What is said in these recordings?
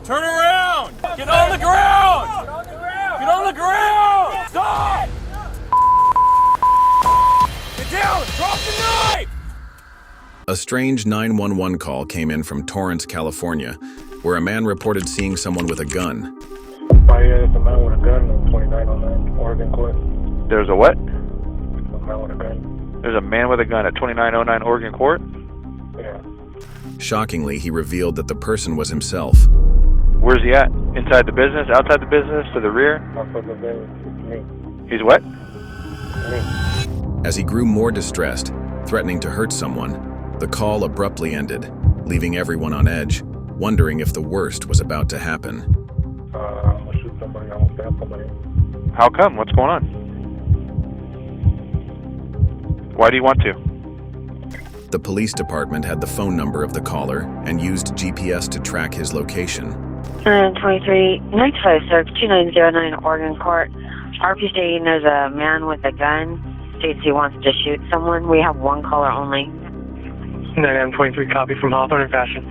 Turn around! Get on the ground! Get on the ground! Stop! Get down! Drop the knife! A strange 911 call came in from Torrance, California, where a man reported seeing someone with a gun. There's a man with a gun on 2909 Oregon Court. There's a what? A man with a gun. There's a man with a gun at 2909 Oregon Court? Yeah. Shockingly, he revealed that the person was himself. Where's he at? Inside the business? Outside the business? To the rear? Outside the business. Me. He's what? Me. As he grew more distressed, threatening to hurt someone, the call abruptly ended, leaving everyone on edge, wondering if the worst was about to happen. I'm gonna shoot somebody. I'm gonna stab somebody. How come? What's going on? Why do you want to? The police department had the phone number of the caller and used GPS to track his location. 23, 95, sir, 2909 Oregon Court. RP stating there's a man with a gun. States he wants to shoot someone. We have one caller only. 923 copy from Hawthorne and Fashion.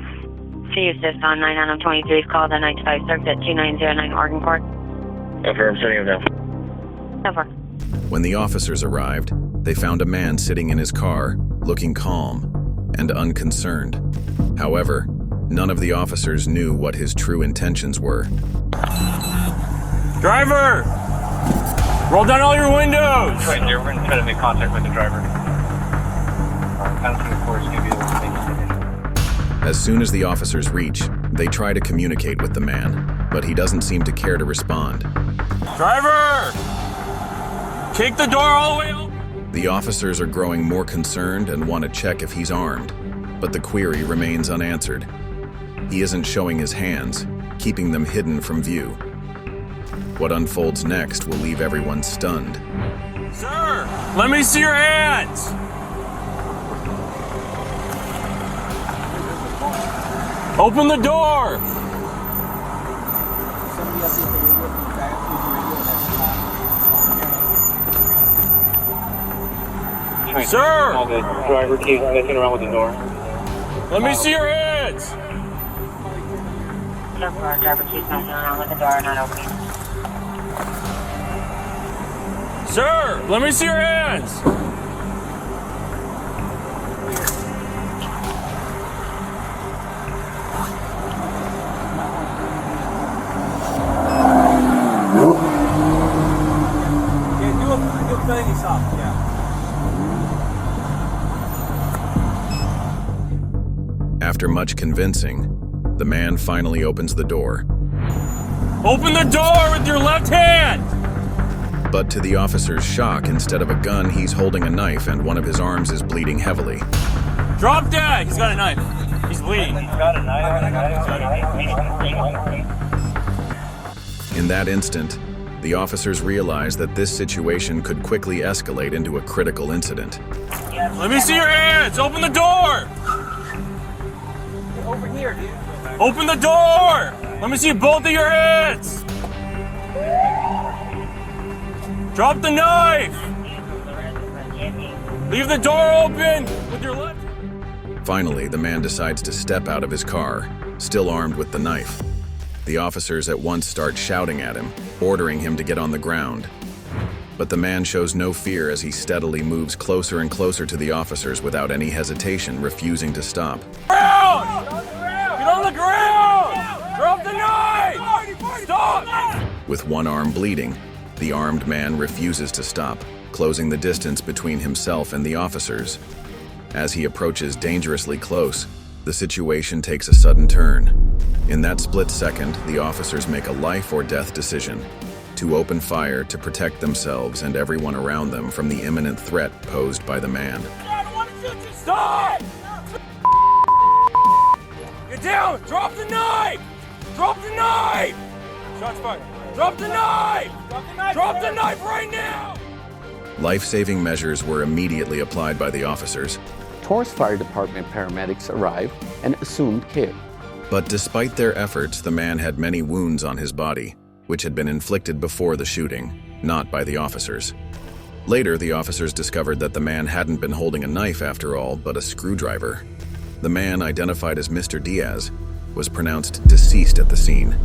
See assist on 9923's call the 95 circuit at 2909 Oregon Court. Affirm, sending him down. Over. When the officers arrived, they found a man sitting in his car, looking calm and unconcerned. However, none of the officers knew what his true intentions were. Driver! Roll down all your windows! Right there, we're going to try to make contact with the driver. Penalty, of course, give you the thing. As soon as the officers reach, they try to communicate with the man, but he doesn't seem to care to respond. Driver! Kick the door all the way open! The officers are growing more concerned and want to check if he's armed, but the query remains unanswered. He isn't showing his hands, keeping them hidden from view. What unfolds next will leave everyone stunned. Sir, let me see your hands! Open the door! Sir! The driver keeps messing around with the door. Let me see your hands! Driver keeps messing around with the door, not opening. Sir, let me see your hands! After much convincing, the man finally opens the door. Open the door with your left hand! But to the officer's shock, instead of a gun, he's holding a knife and one of his arms is bleeding heavily. Drop dead! He's got a knife. He's bleeding. In that instant, the officers realize that this situation could quickly escalate into a critical incident. Let me see your hands! Open the door! Over here, dude. Open the door! Let me see both of your hands! Drop the knife! Leave the door open with your left. Finally, the man decides to step out of his car, still armed with the knife. The officers at once start shouting at him, ordering him to get on the ground. But the man shows no fear as he steadily moves closer and closer to the officers without any hesitation, refusing to stop. Ground! Get on the ground! Drop the knife! Stop! With one arm bleeding, the armed man refuses to stop, closing the distance between himself and the officers. As he approaches dangerously close, the situation takes a sudden turn. In that split second, the officers make a life or death decision: to open fire to protect themselves and everyone around them from the imminent threat posed by the man. Stop! Get down! Drop the knife! Drop the knife! Shots fired. Drop the knife! Drop the knife right now! Life-saving measures were immediately applied by the officers. Torrance Fire Department paramedics arrived and assumed care. But despite their efforts, the man had many wounds on his body, which had been inflicted before the shooting, not by the officers. Later, the officers discovered that the man hadn't been holding a knife after all, but a screwdriver. The man, identified as Mr. Diaz, was pronounced deceased at the scene.